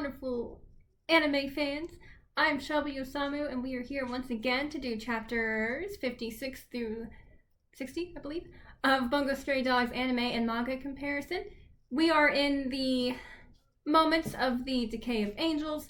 wonderful anime fans. I'm Shelby Osamu, and we are here once again to do chapters 56 through 60, I believe, of Bungo Stray Dogs anime and manga comparison. We are in the moments of the Decay of Angels,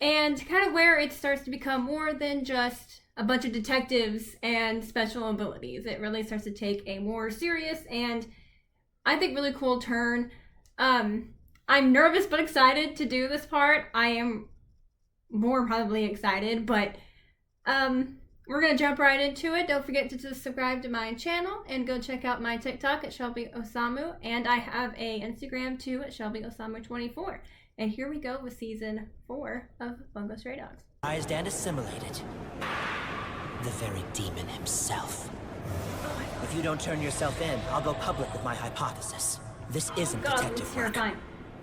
and kind of where it starts to become more than just a bunch of detectives and special abilities. It really starts to take a more serious and, I think, really cool turn. I'm nervous but excited to do this part. I am more probably excited, but we're gonna jump right into it. Don't forget to subscribe to my channel and go check out my TikTok at Shelby Osamu, and I have a Instagram too at Shelby Osamu24. And here we go with season 4 of Bungo Stray Dogs. And assimilated. The very demon himself. If you don't turn yourself in, I'll go public with my hypothesis. This isn't detective work.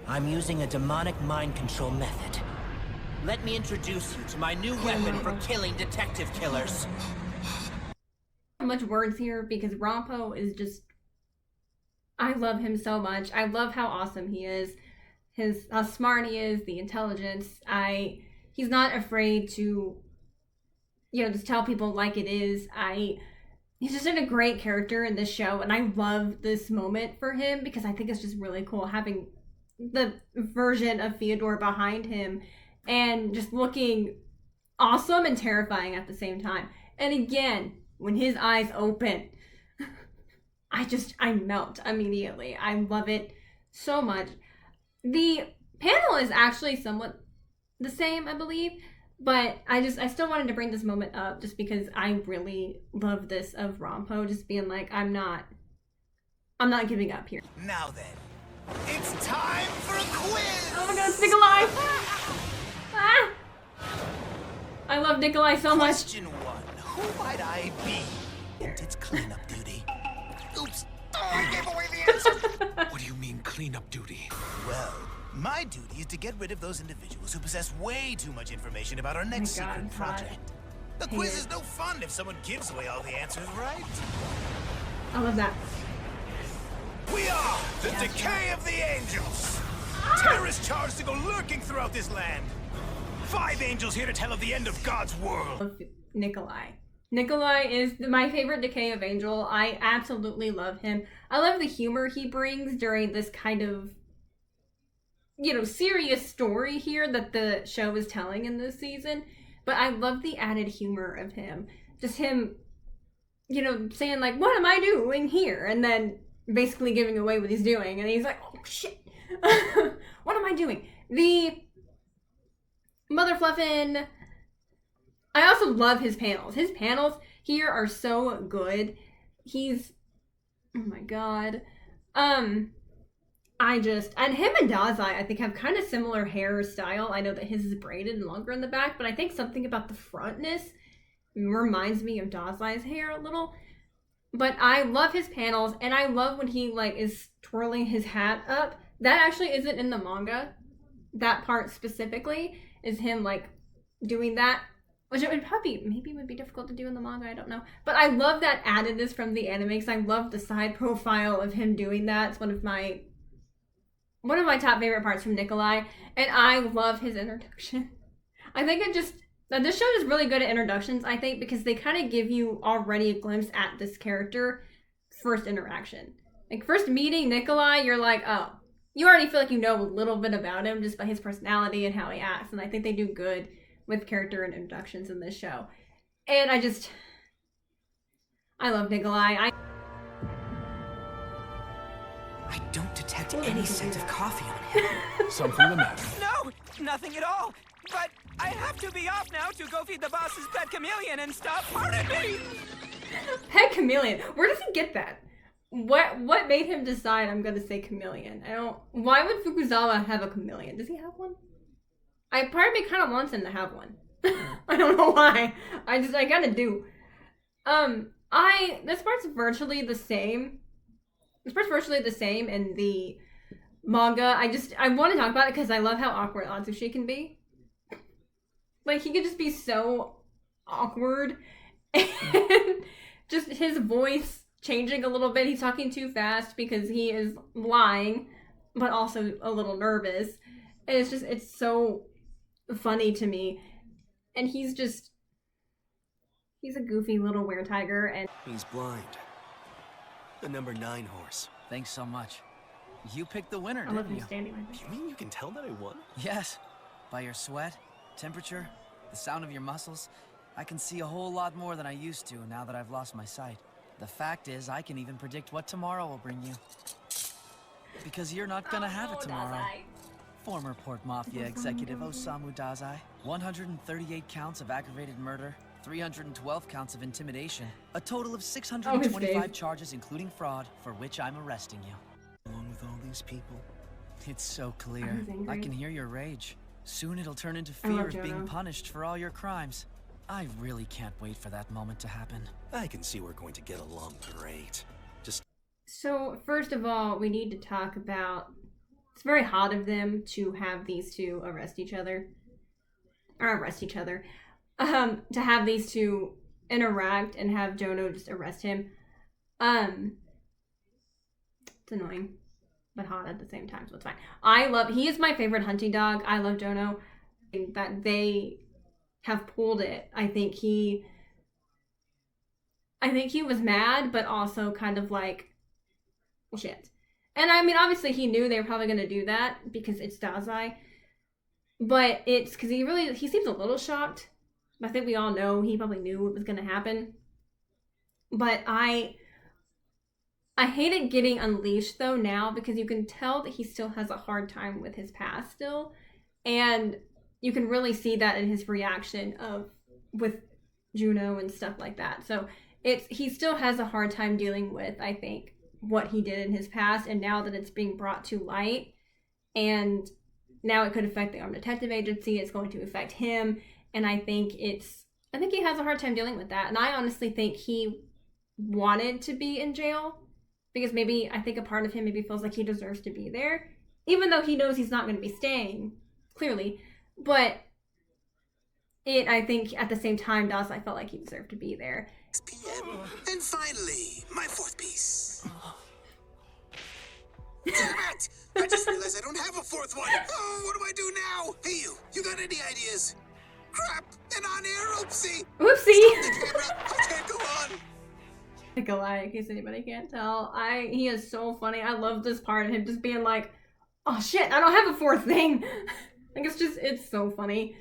I'm using a demonic mind control method. Let me introduce you to my new weapon for killing detective killers. Much words here because Rampo is just... I love him so much. I love how awesome he is. How smart he is, the intelligence. He's not afraid to, just tell people like it is. He's just a great character in this show, and I love this moment for him because I think it's just really cool having the version of Fyodor behind him and just looking awesome and terrifying at the same time. And again, when his eyes open, I melt immediately. I love it so much. The panel is actually somewhat the same, I believe, but I still wanted to bring this moment up just because I really love this of Rampo just being like, I'm not giving up here. Now then, it's time for a quiz! Oh my god, it's NIKOLAI! Ah! I love NIKOLAI so much. Question 1, who might I be? And it's cleanup duty. Oops, I gave away the answer! What do you mean cleanup duty? Well, my duty is to get rid of those individuals who possess way too much information about our next secret project. The quiz is no fun if someone gives away all the answers, right? I love that. We are the Decay of the Angels! Terrorists charged to go lurking throughout this land! 5 angels here to tell of the end of God's world! NIKOLAI. NIKOLAI is my favorite Decay of Angel. I absolutely love him. I love the humor he brings during this kind of, serious story here that the show is telling in this season. But I love the added humor of him. Just him, saying like, what am I doing here? And then basically giving away what he's doing. And he's like, oh shit, what am I doing? The mother fluffin'. I also love his panels. His panels here are so good. Oh my god. And him and Dazai, I think, have kind of similar hairstyle. I know that his is braided and longer in the back, but I think something about the frontness reminds me of Dazai's hair a little. But I love his panels, and I love when he, is twirling his hat up. That actually isn't in the manga. That part specifically is him, doing that. Which it would maybe would be difficult to do in the manga, I don't know. But I love that addedness from the anime, because I love the side profile of him doing that. It's one of my top favorite parts from NIKOLAI, and I love his introduction. I think this show is really good at introductions, I think, because they kind of give you already a glimpse at this character first interaction. First meeting NIKOLAI, you're like, oh, you already feel like you know a little bit about him just by his personality and how he acts, and I think they do good with character and introductions in this show. And I love NIKOLAI. I don't detect any scent of coffee on him. Something the matter? No, nothing at all. But I have to be off now to go feed the boss's pet chameleon and stuff. Pardon me! Pet chameleon. Where does he get that? What made him decide I'm gonna say chameleon? Why would Fukuzawa have a chameleon? Does he have one? Part of me kind of wants him to have one. I don't know why. I kind of do. This part's virtually the same. This part's virtually the same in the manga. I want to talk about it because I love how awkward Atsushi can be. He could just be so awkward. And just his voice changing a little bit. He's talking too fast because he is lying, but also a little nervous. And it's so funny to me. And he's a goofy little were-tiger, and He's blind. The number 9 horse. Thanks so much. You picked the winner, I love didn't him you? standing like You mean you can tell that I won? Yes. By your sweat, temperature, the sound of your muscles, I can see a whole lot more than I used to now that I've lost my sight. The fact is, I can even predict what tomorrow will bring you. Because you're not gonna have it tomorrow. Former Port Mafia executive Osamu Dazai. 138 counts of aggravated murder, 312 counts of intimidation, a total of 625 charges including fraud, for which I'm arresting you. Along with all these people. It's so clear. He's angry. I can hear your rage. Soon it'll turn into I love fear of being Jonah. punished for all your crimes. I really can't wait for that moment to happen. I can see we're going to get along great. Just So, first of all, we need to talk about... It's very hot of them to have these two arrest each other. To have these two interact and have Jono just arrest him. It's annoying, but hot at the same time, so it's fine. He is my favorite hunting dog. I love Jono. That they have pulled it. I think he was mad, but also kind of like, well, shit. And I mean, obviously he knew they were probably going to do that because it's Dazai. But it's because he seems a little shocked. I think we all know he probably knew what was going to happen. But I hate it getting unleashed though now because you can tell that he still has a hard time with his past still. And you can really see that in his reaction with Juno and stuff like that. So he still has a hard time dealing with, I think, what he did in his past, and now that it's being brought to light, and now it could affect the Armed Detective Agency, it's going to affect him, and I think he has a hard time dealing with that, and I honestly think he wanted to be in jail, because I think a part of him maybe feels like he deserves to be there, even though he knows he's not going to be staying, clearly, but I think at the same time, Dazai felt like he deserved to be there. 6 p.m. And finally, my 4th piece. Damn it! I just realized I don't have a 4th one. Oh, what do I do now? Hey, you got any ideas? Crap! An on-air oopsie! Oopsie! Stop the camera! I can't go on! NIKOLAI, in case anybody can't tell. He is so funny. I love this part of him just being like, oh shit, I don't have a 4th thing! Like, it's so funny.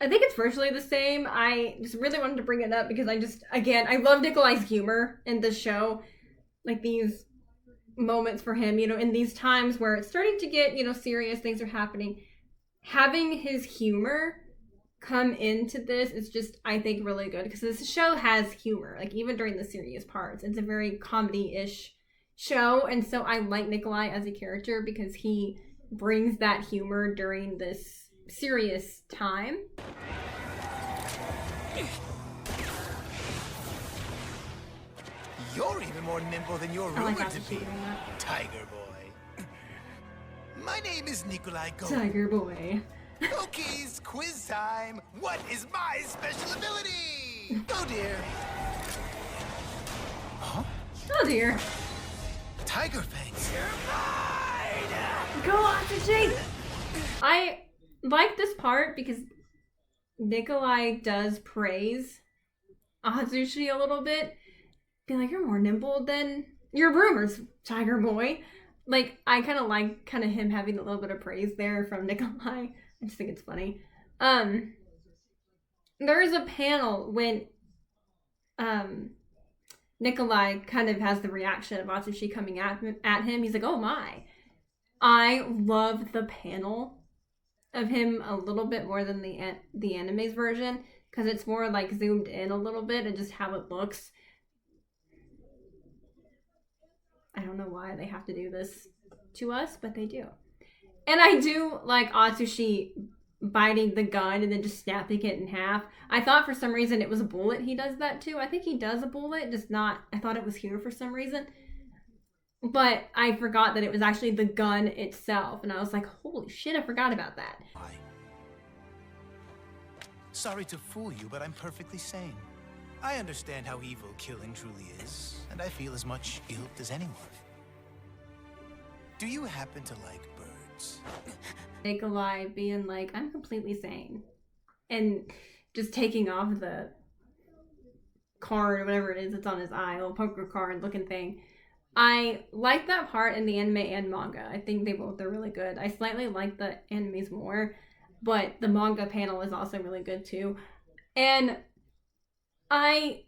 I think it's virtually the same. I just really wanted to bring it up because I love NIKOLAI's humor in the show. Like these moments for him, in these times where it's starting to get, serious, things are happening. Having his humor come into this is just, I think, really good because this show has humor, like even during the serious parts. It's a very comedy-ish show, and so I like NIKOLAI as a character because he brings that humor during this serious time. You're even more nimble than you're I like rumored to Atsushi be, doing that. Tiger Boy. My name is Nikolai Go. Tiger Boy. Okay, quiz time. What is my special ability? Oh dear. Huh? Oh dear. Tiger fangs. Go Atsushi! I like this part because NIKOLAI does praise Atsushi a little bit. Be like, you're more nimble than your rumors, Tiger Boy. Like, I kind of like him having a little bit of praise there from NIKOLAI. I just think it's funny. There is a panel when NIKOLAI kind of has the reaction of Atsushi coming at him. He's like, oh my. I love the panel of him a little bit more than the anime's version because it's more like zoomed in a little bit and just how it looks. I don't know why they have to do this to us, but they do. And I do like Atsushi biting the gun and then just snapping it in half. I thought for some reason it was a bullet he does that too. I think he does a bullet, just not... I thought it was here for some reason. But I forgot that it was actually the gun itself. And I was like, holy shit, I forgot about that. Sorry to fool you, but I'm perfectly sane. I understand how evil killing truly is, and I feel as much guilt as anyone. Do you happen to like birds? Nikolai being like, I'm completely sane. And just taking off the card, whatever it is that's on his eye, a little poker card looking thing. I like that part in the anime and manga. I think they both are really good. I slightly like the animes more, but the manga panel is also really good too. And I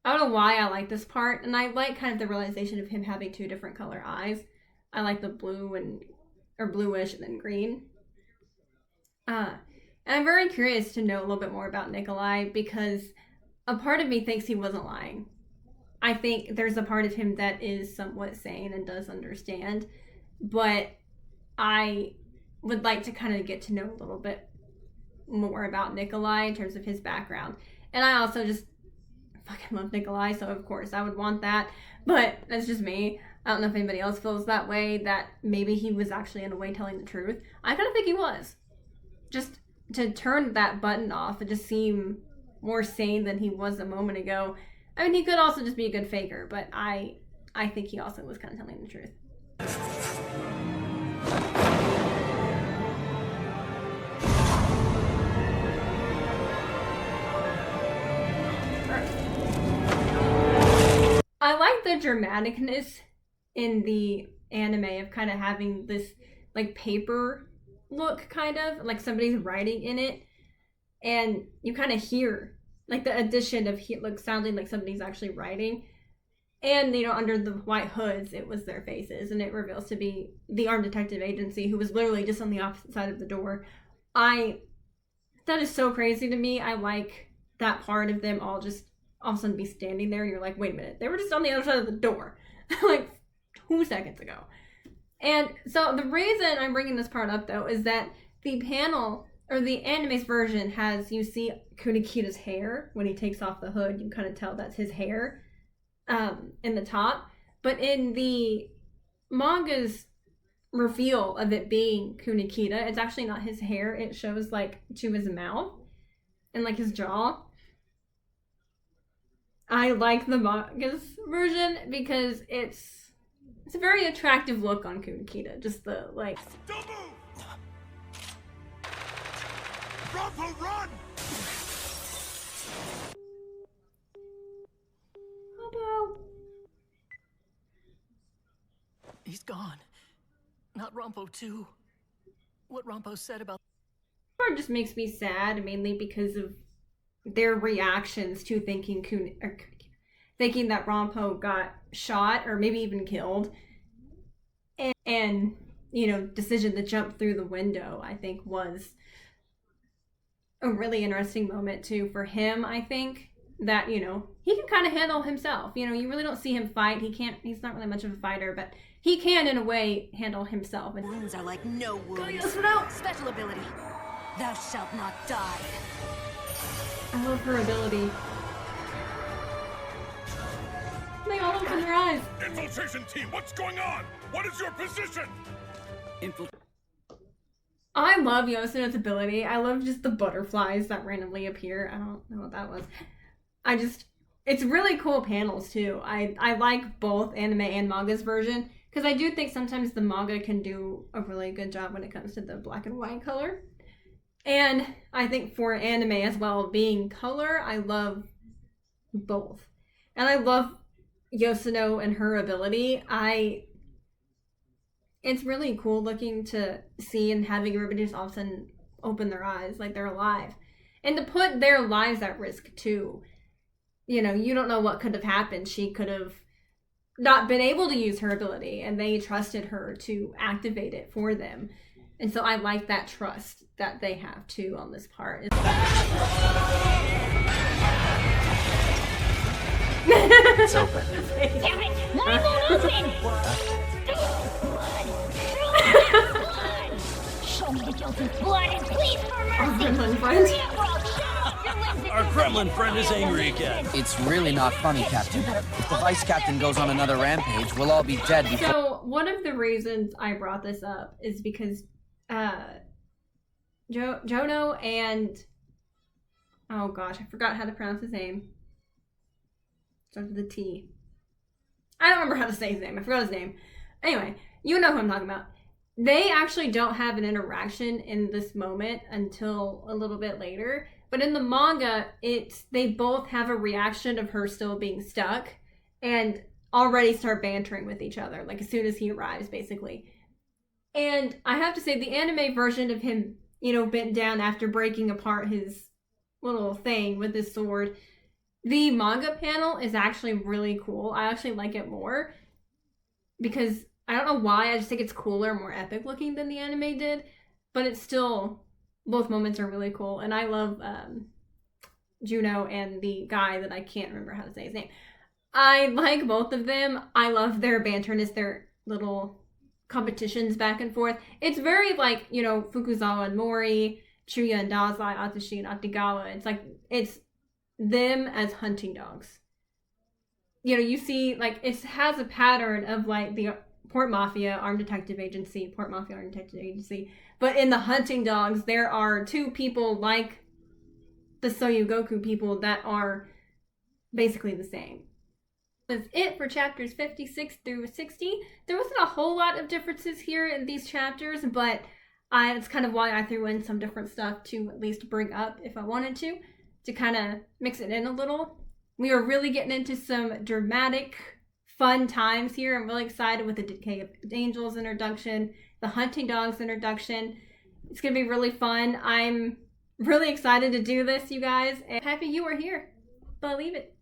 don't know why I like this part, and I like kind of the realization of him having two different color eyes. I like the blue or bluish and then green. And I'm very curious to know a little bit more about Nikolai because a part of me thinks he wasn't lying. I think there's a part of him that is somewhat sane and does understand, but I would like to kind of get to know a little bit more about Nikolai in terms of his background. And I also just fucking love Nikolai, so of course I would want that, but that's just me. I don't know if anybody else feels that way, that maybe he was actually in a way telling the truth. I kind of think he was. Just to turn that button off and just seem more sane than he was a moment ago. I mean, he could also just be a good faker, but I think he also was kind of telling the truth. I like the dramaticness in the anime of kind of having this like paper look, kind of like somebody's writing in it, and you kind of hear like the addition of sounding like somebody's actually writing. And you know, under the white hoods it was their faces, and it reveals to be the armed detective agency who was literally just on the opposite side of the door. That is so crazy to me. I like that part of them all just all of a sudden be standing there and you're like, wait a minute, they were just on the other side of the door like 2 seconds ago. And so the reason I'm bringing this part up though is that the panel, or the anime's version, has, you see Kunikita's hair when he takes off the hood, you kind of tell that's his hair in the top. But in the manga's reveal of it being Kunikita, it's actually not his hair. It shows like to his mouth and like his jaw. I like the manga's version because it's a very attractive look on Kunikita. Just the like. Don't move! Rampo, run! Hello. He's gone. Not Rampo too. What Rampo said about Part just makes me sad, mainly because of their reactions to thinking that Rampo got shot or maybe even killed, and you know, decision to jump through the window, I think was a really interesting moment too for him. I think that, you know, he can kind of handle himself. You know, you really don't see him fight. He's not really much of a fighter, but he can in a way handle himself. And wounds are like no wounds. Special ability. Thou shalt not die. I love her ability. They all open their eyes. Infiltration team, what's going on? What is your position? I love Yosuno's ability. I love just the butterflies that randomly appear. I don't know what that was. It's really cool panels too. I like both anime and manga's version, because I do think sometimes the manga can do a really good job when it comes to the black and white color. And I think for anime as well, being color, I love both. And I love Yosuno and her ability. It's really cool looking to see and having everybody just all of a sudden open their eyes like they're alive. And to put their lives at risk too. You know, you don't know what could have happened. She could have not been able to use her ability, and they trusted her to activate it for them. And so I like that trust that they have too on this part. It's open. Damn it! Mine won't open! Blood! Show me the guilty blood and please for mercy! Our gremlin friend is angry again. It's really not funny, Captain. If the Vice Captain goes on another rampage, we'll all be dead before— So, one of the reasons I brought this up is because Jono and... oh gosh, I forgot how to pronounce his name. Starts with a T. I don't remember how to say his name. I forgot his name. Anyway, you know who I'm talking about. They actually don't have an interaction in this moment until a little bit later. But in the manga, they both have a reaction of her still being stuck and already start bantering with each other, like as soon as he arrives, basically. And I have to say, the anime version of him, bent down after breaking apart his little thing with his sword, the manga panel is actually really cool. I actually like it more because I don't know why, I just think it's cooler, more epic looking than the anime did, but it's still, both moments are really cool. And I love Juno and the guy that I can't remember how to say his name. I like both of them. I love their banterness, their little competitions back and forth. It's very like, Fukuzawa and Mori, Chuya and Dazai, Atsushi and Atigawa. It's like, it's them as hunting dogs. You see, like, it has a pattern of like the Port Mafia Armed Detective Agency, but in the hunting dogs, there are two people like the Soyugoku people that are basically the same. That's it for chapters 56 through 60. There wasn't a whole lot of differences here in these chapters, but it's kind of why I threw in some different stuff to at least bring up if I wanted to kind of mix it in a little. We are really getting into some dramatic, fun times here. I'm really excited with the Decay of Angels introduction, the Hunting Dogs introduction. It's going to be really fun. I'm really excited to do this, you guys, and happy you are here. Believe it.